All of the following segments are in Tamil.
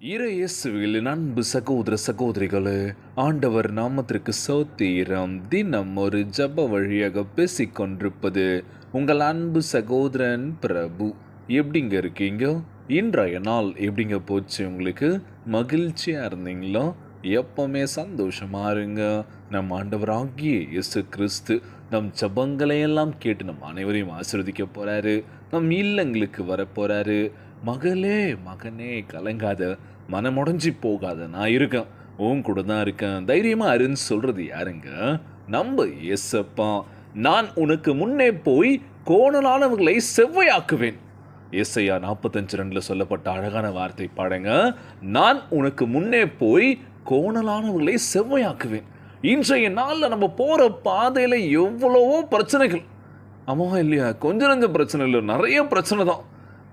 இயேசுவில் அன்பு சகோதர சகோதரிகளே, ஆண்டவர் நாமத்திற்கு ஸ்தோத்திரம். தினம் ஒரு ஜப வழியாக பேசிக்கொண்டிருப்பது உங்கள் அன்பு சகோதரன் பிரபு. எப்படிங்க இருக்கீங்க? இன்றைய நாள் எப்படிங்க போச்சு? உங்களுக்கு மகிழ்ச்சியாக இருந்தீங்களோ? எப்பவுமே சந்தோஷமா இருங்க. நம் ஆண்டவராகிய இயேசு கிறிஸ்து நம் ஜபங்களையெல்லாம் கேட்டு நம் அனைவரையும் ஆசீர்வதிக்க போறாரு. நம் இல்லங்களுக்கு வரப்போறாரு. மகளே மகனே கலங்காத, மனமுடைஞ்சி போகாத, நான் இருக்கேன், உன் கூட தான் இருக்கேன், தைரியமா இருன்னு சொல்றது யாருங்க? நம்ம ஏசப்பா. நான் உனக்கு முன்னே போய் கோணலானவர்களை செவ்வையாக்குவேன். ஏசையா 45:2 சொல்லப்பட்ட அழகான வார்த்தை பாடுங்க. நான் உனக்கு முன்னே போய் கோணலானவர்களை செவ்வையாக்குவேன். இன்றைய நாளில் நம்ம போகிற பாதையில் எவ்வளவோ பிரச்சனைகள். ஆமாம் இல்லையா? கொஞ்சம் கொஞ்சம் பிரச்சனை இல்லை, நிறைய பிரச்சனை தான்.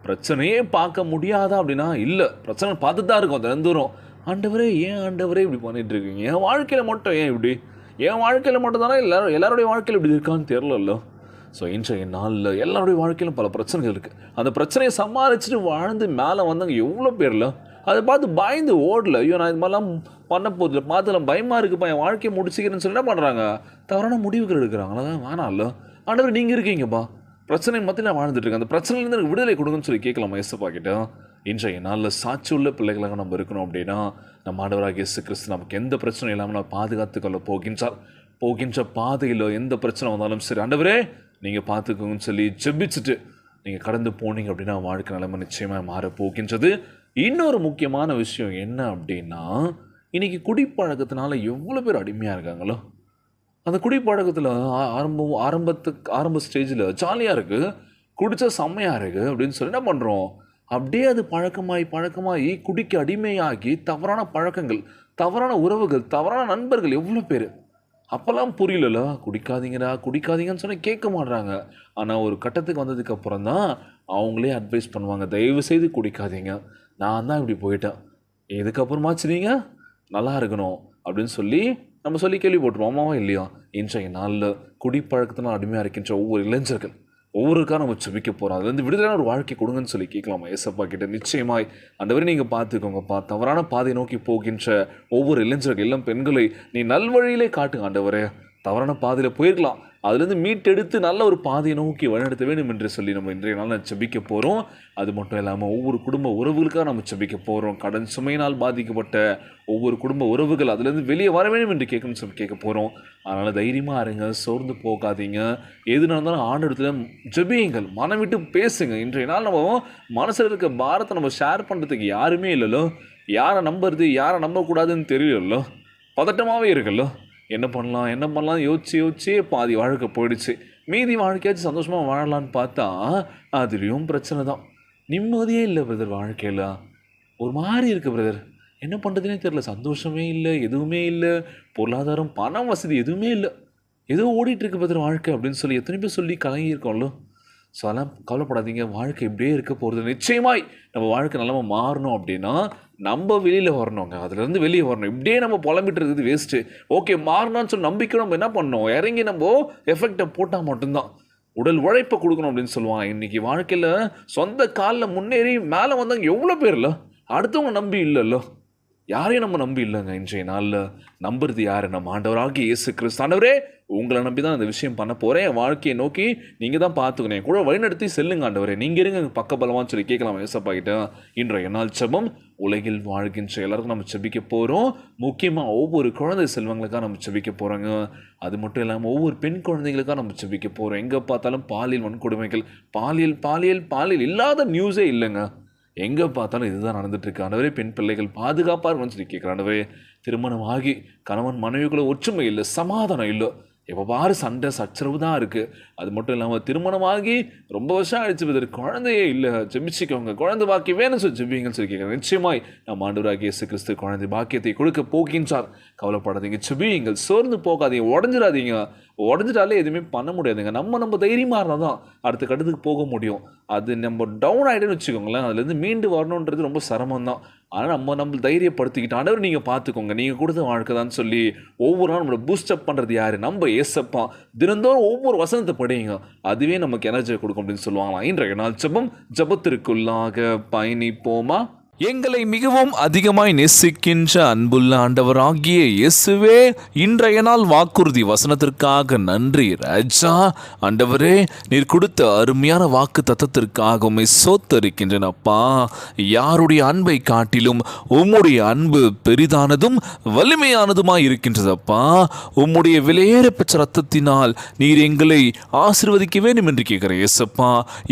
பிரச்சனையே பார்க்க முடியாதா அப்படின்னா இல்லை, பிரச்சனை பார்த்து தான் இருக்கும் தினந்தோறும். ஆண்டவரே ஏன் ஆண்டவரே இப்படி பண்ணிட்டு இருக்கீங்க? என் வாழ்க்கையில் மட்டும் ஏன் இப்படி? என் வாழ்க்கையில் மட்டும் தானே எல்லாருடைய வாழ்க்கையில் இப்படி இருக்கான்னு தெரிலല്ലോ. ஸோ இன்றைய நாளில் எல்லாருடைய வாழ்க்கையிலும் பல பிரச்சனைகள் இருக்குது. அந்த பிரச்சனையை சமாளிச்சுட்டு வாழ்ந்து மேலே வந்தவங்க எவ்வளோ பேரில் அதை பார்த்து பயந்து ஓடல. ஐயோ நான் இது மாதிரிலாம் பண்ண போதில்ல, பார்த்துலாம் பயமாக இருக்குப்பா, என் வாழ்க்கையை முடிச்சுக்கிறேன்னு சொல்லி என்ன பண்ணுறாங்க? தவறான முடிவுகள் எடுக்கிறாங்க. அதான் வேணாம்ல. ஆண்டவர் நீங்கள் இருக்கீங்கப்பா, பிரச்சனை மத்தியில் வாழ்ந்துட்டு இருக்கு, அந்த பிரச்சனையிலேருந்து எனக்கு விடுதலை கொடுங்கன்னு சொல்லி கேட்கலாமா இயேசுப்பா கிட்ட? இன்றைய நாளில் சாட்சி உள்ள பிள்ளைகளாக நம்ம இருக்கணும் அப்படின்னா நம்ம ஆண்டவராகிய இயேசு கிறிஸ்து நமக்கு எந்த பிரச்சனையும் இல்லாமல் நான் பாதுகாத்துக்கொள்ள போகின்ற பாதையில் எந்த பிரச்சனை வந்தாலும் சரி, ஆண்டவரே நீங்கள் பார்த்துக்கோங்கன்னு சொல்லி ஜெபிச்சுட்டு நீங்கள் கடந்து போனீங்க அப்படின்னா வாழ்க்கை நிலைமை நிச்சயமாக மாறப்போகின்றது. இன்னொரு முக்கியமான விஷயம் என்ன அப்படின்னா, இன்றைக்கி குடிப்பழக்கத்தினால எவ்வளோ பேர் அடிமையாக இருக்காங்களோ. அந்த குடிப்பழக்கத்தில் ஆரம்ப ஸ்டேஜில் ஜாலியாக இருக்குது, குடித்தா செம்மையாக இருக்குது அப்படின்னு சொல்லி என்ன பண்ணுறோம், அப்படியே அது பழக்கமாகி குடிக்க அடிமையாகி தவறான பழக்கங்கள், தவறான உறவுகள், தவறான நண்பர்கள் எவ்வளோ பேர். அப்போல்லாம் புரியல, குடிக்காதீங்கன்னு சொன்னால் கேட்க மாட்றாங்க. ஆனால் ஒரு கட்டத்துக்கு வந்ததுக்கப்புறம் தான் அவங்களே அட்வைஸ் பண்ணுவாங்க, தயவு செய்து குடிக்காதீங்க, நான் தான் இப்படி போயிட்டேன், இதுக்கப்புறமாச்சு நீங்கள் நல்லா இருக்கணும் அப்படின்னு சொல்லி கேள்விப்பட்டுருவோம். ஆமாவா இல்லையா? இன்றைய நாளில் குடிப்பழக்கத்தினால் அடிமையாக இருக்கின்ற ஒவ்வொரு இளைஞர்கள் ஒவ்வொருக்காக நம்ம செபிக்க போகிறோம். அதுலேருந்து விடுதலையான ஒரு வாழ்க்கை கொடுங்கன்னு சொல்லி கேட்கலாமா ஏசப்பா கிட்ட? நிச்சயமாய் ஆண்டவரே நீங்கள் பார்த்துக்கோங்கப்பா, தவறான பாதை நோக்கி போகின்ற ஒவ்வொரு இளைஞர்கள், இளம் பெண்களை நீ நல்வழியிலே காட்டுங்க ஆண்டவரே. தவறான பாதையில் போயிருக்கலாம், அதுலேருந்து மீட்டெடுத்து நல்ல ஒரு பாதையை நோக்கி வழிநடத்த வேண்டும் என்று சொல்லி நம்ம இன்றைய நாள் செபிக்க போகிறோம். அது மட்டும் இல்லாமல் ஒவ்வொரு குடும்ப உறவுகளுக்காக நம்ம செபிக்க போகிறோம். கடன் சுமையினால் பாதிக்கப்பட்ட ஒவ்வொரு குடும்ப உறவுகள் அதுலேருந்து வெளியே வர வேண்டும் என்று கேட்க போகிறோம். அதனால் தைரியமாக இருங்க, சோர்ந்து போகாதீங்க. எது நடந்தாலும் ஆண்டவரிடத்துல ஜெபியுங்கள், மனம் விட்டு பேசுங்க. இன்றைய நாள் நம்ம மனசில் இருக்க பாரத்தை நம்ம ஷேர் பண்ணுறதுக்கு யாருமே இல்லைல்லோ. யாரை நம்புறது, யாரை நம்பக்கூடாதுன்னு தெரியலല്ലോ. பதட்டமாகவே இருக்குல்லோ. என்ன பண்ணலாம் யோசிச்சே பாதி வாழ்க்கை போயிடுச்சு. மீதி வாழ்க்கையாச்சும் சந்தோஷமாக வாழலான்னு பார்த்தா அதுலேயும் பிரச்சனை தான். நிம்மதியே இல்லை பிரதர், வாழ்க்கையில் ஒரு மாதிரி இருக்குது பிரதர். என்ன பண்ணுறதுனே தெரியல, சந்தோஷமே இல்லை, எதுவுமே இல்லை, பொருளாதாரம், பணம், வசதி எதுவுமே இல்லை, ஏதோ ஓடிட்டுருக்கு பிரதர் வாழ்க்கை அப்படின்னு சொல்லி எத்தனை பேர் சொல்லி கலங்கியிருக்கோம்ல. ஸோ அதெல்லாம் கவலைப்படாதீங்க, வாழ்க்கை இப்படியே இருக்க போகிறது. நிச்சயமாய் நம்ம வாழ்க்கை நிலமை மாறணும் அப்படின்னா நம்ம வெளியில் வரணுங்க, அதுலேருந்து வெளியே வரணும். இப்படியே நம்ம புலம்பிட்டு இருக்குது வேஸ்ட்டு. ஓகே மாறணும்னு சொல்லி நம்பிக்கை நம்ம என்ன பண்ணணும், இறங்கி நம்ம எஃபெக்டை போட்டால் மட்டும்தான். உடல் உழைப்பை கொடுக்கணும் அப்படின்னு சொல்லுவாங்க. இன்றைக்கி வாழ்க்கையில் சொந்த காலில் முன்னேறி மேலே வந்தவங்க எவ்வளோ பேர் இல்லை, அடுத்தவங்க நம்பி இல்லைல்ல, யாரையும் நம்ம நம்பி இல்லைங்க. இன்றைய நாளில் நம்புறது யார்? நம்ம ஆண்டவராகிய இயேசு கிறிஸ்து. ஆண்டவரே உங்களை நம்பி தான் அந்த விஷயம் பண்ண போகிறேன், என் வாழ்க்கையை நோக்கி நீங்கள் தான் பார்த்துக்கணும், என் கூட வழிநடத்தி செல்லுங்க ஆண்டவரே, நீங்கள் இருங்க பக்கபலமான்னு சொல்லி கேட்கலாம் ஏசப்பா கிட்ட. இன்றைய நாள் செபம் உலகில் வாழ்கின்ற எல்லாருக்கும் நம்ம செபிக்க போகிறோம். முக்கியமாக ஒவ்வொரு குழந்தை செல்வங்களுக்காக நம்ம செபிக்க போகிறோங்க. அது மட்டும் இல்லாமல் ஒவ்வொரு பெண் குழந்தைகளுக்காக நம்ம செபிக்க போகிறோம். எங்கே பார்த்தாலும் பாலியல் வன்கொடுமைகள், பாலியல் இல்லாத நியூஸே இல்லைங்க. எங்கே பார்த்தாலும் இதுதான் நடந்துட்டுருக்கு. ஆண்டவரே பெண் பிள்ளைகள் பாதுகாப்பாக இருக்குன்னு சொல்லி கேட்குறேன் ஆண்டவரே. திருமணம் ஆகி கணவன் மனைவிக்குள்ள ஒற்றுமை இல்லை, சமாதானம் இல்லை, எப்போ பாரு சண்டை சச்சரவு தான் இருக்குது. அது மட்டும் இல்லாமல் திருமணமாகி ரொம்ப வருஷம் ஆயிடுச்சு பதர், குழந்தையே இல்லை, ஜெபிச்சிக்கோங்க, குழந்தை பாக்கியம் வேணும்னு சொல்லி ஜெபிங்கன்னு சொல்லி கேட்குறேன். நிச்சயமாய் நம்ம ஆண்டவராகிய இயேசு கிறிஸ்து குழந்தை பாக்கியத்தை கொடுக்க போகின்றார். கவலைப்படாதீங்க, ஜெபியுங்கள், சோர்ந்து போகாதீங்க, உடஞ்சிட்டாலே எதுவுமே பண்ண முடியாதுங்க. நம்ம தைரியமாக இருந்தால் தான் அடுத்த கட்டத்துக்கு போக முடியும். அது நம்ம டவுன் ஆகிடுன்னு வச்சுக்கோங்களேன், அதுலேருந்து மீண்டு வரணுன்றது ரொம்ப சிரமம் தான். ஆனால் நம்ம தைரியப்படுத்திக்கிட்டு ஆண்டவர் நீங்கள் பார்த்துக்கோங்க, நீங்கள் கொடுத்த வாழ்க்கை தான் சொல்லி ஒவ்வொரு நாளும் நம்மளை பூஸ்டப் பண்ணுறது யார்? நம்ம ஏசப்பா. தினந்தோறும் ஒவ்வொரு வசனத்தை படிங்க, அதுவே நமக்கு எனர்ஜியை கொடுக்கும் அப்படின்னு சொல்லுவாங்களாம். இன்றைய நாள் ஜெபம், ஜெபத்திற்குள்ளாக பயணிப்போமா? எங்களை மிகவும் அதிகமாய் நேசிக்கின்ற அன்புள்ள ஆண்டவராகிய இயேசுவே, இன்றைய நாள் வாக்குறுதி வசனத்திற்காக நன்றி ராஜா. ஆண்டவரே, நீர் கொடுத்த அருமையான வாக்கு தத்தத்திற்காக உம்மை சோத்தரிக்கின்றனப்பா. யாருடைய அன்பை காட்டிலும் உம்முடைய அன்பு பெரிதானதும் வலிமையானதுமாய் இருக்கின்றதப்பா. உம்முடைய விலையேற பெற்ற ரத்தத்தினால் நீர் எங்களை ஆசீர்வதிக்க வேண்டும் என்று கேட்கிற இயேசப்பா.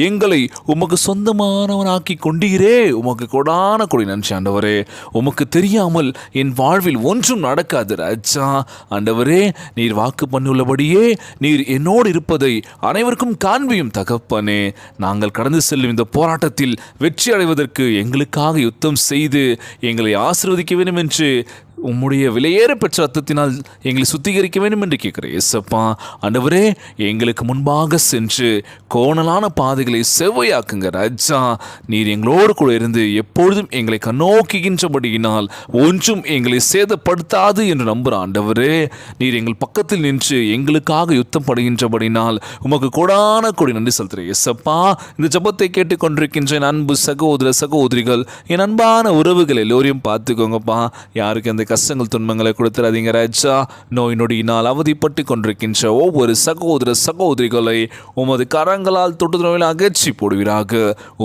எங்களை உமக்கு சொந்தமானவனாக்கி கொண்டீரே, உமக்கு கொடான கொடி நன்றி ஆண்டவரே. உமக்கு தெரியாமல் என் வாழ்வில் ஒன்றும் நடக்காது ராஜா. ஆண்டவரே, நீர் வாக்கு பண்ணியுள்ளபடியே நீர் என்னோடு இருப்பதை அனைவருக்கும் காண்பியும் தகப்பனே. நாங்கள் கடந்து செல்லும் இந்த போராட்டத்தில் வெற்றி அடைவதற்கு எங்களுக்காக யுத்தம் செய்து எங்களை ஆசீர்வதிக்க வேண்டும் என்று உம்முடைய விலையேற பெற்ற ரத்தத்தினால் எங்களை சுத்திகரிக்க வேண்டும் என்று கேட்கிறேன் இயேசப்பா. ஆண்டவரே, எங்களுக்கு முன்பாக சென்று கோணலான பாதைகளை செவ்வையாக்குங்க ராஜா. நீர் எங்களோடு கூட இருந்து எப்பொழுதும் எங்களை கண்ணோக்குகின்றபடியினால் ஒன்றும் எங்களை சேதப்படுத்தாது என்று நம்புகிற ஆண்டவரே, நீர் எங்கள் பக்கத்தில் நின்று எங்களுக்காக யுத்தம் படுகின்றபடினால் உமக்கு கொடான கொடி நன்றி செலுத்துகிறேன் இயேசப்பா. இந்த ஜெபத்தை கேட்டுக்கொண்டிருக்கின்ற என் அன்பு சகோதர சகோதரிகள், என் அன்பான உறவுகள் எல்லோரையும் பார்த்துக்கோங்கப்பா. யாருக்கு அந்த கஷ்டங்கள் துன்பங்களை கொடுத்துறாதீங்க ராஜா. நோய் நொடியினால் அவதிப்பட்டு கொண்டிருக்கின்ற ஒவ்வொரு சகோதர சகோதரிகளை உமது கரங்களால் தொட்டு நோயில் அகற்றி போடுவீராக.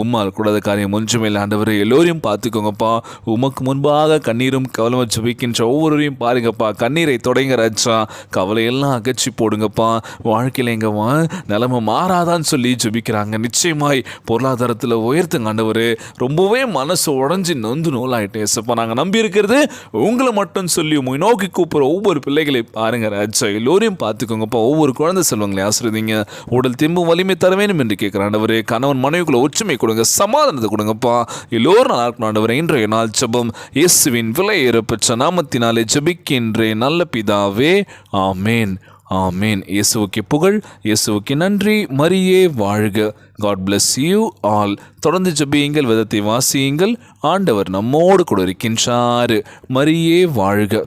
உம்மால் கூடாத காரியம் ஒன்றுமே ஆண்டவரை எல்லோரையும் பார்த்துக்கோங்கப்பா. உமக்கு முன்பாக கண்ணீரும் கவலை ஜெபிக்கின்ற ஒவ்வொருவரையும் பாருங்கப்பா. கண்ணீரை தொடங்க ராஜா. கவலையெல்லாம் அகற்றி போடுங்கப்பா. வாழ்க்கையில் எங்க நிலைமை மாறாதான்னு சொல்லி ஜெபிக்கிறாங்க. நிச்சயமாய் பொருளாதாரத்தில் உயர்த்துங்க ஆண்டவரு. ரொம்பவே மனசு உடஞ்சி நொந்து நூலாயிட்டேன் ஏசப்பா. நாங்கள் நம்பி இருக்கிறது உங்களை மட்டும் சொல்லி உங்களை நோக்கி கூப்பிட்ற ஒவ்வொரு பிள்ளைகளை பாருங்க ராஜா. எல்லோரையும் பார்த்துக்கோங்கப்பா. ஒவ்வொரு குழந்தை செல்வங்களை ஆசிரியங்க. உடல் தெம்பும் வலிமை தர வேண்டும் என்று கேட்குற ஆண்டவரே. கணவன் மனைவிக்குள்ள ஒற்றுமை கொடுங்க, சமாதானத்தை கொடுங்கப்பா. எல்லோரும் நல்லா இருக்கணும் ஆண்டவரே. இன்றைய நாள் ஜெபம் இயேசுவின் விலையேற பெற்ற நாமத்தினாலே ஜெபிக்கின்றேன் நல்ல பிதாவே, ஆமேன் ஆமேன். இயேசுவுக்கு புகழ், இயேசுவுக்கு நன்றி. மரியே வாழ்க. God bless you all. தொடர்ந்து ஜெபியுங்கள், வேதத்தை வாசியுங்கள். ஆண்டவர் நம்மோடு கூட இருக்கின்றார். மரியே வாழ்க.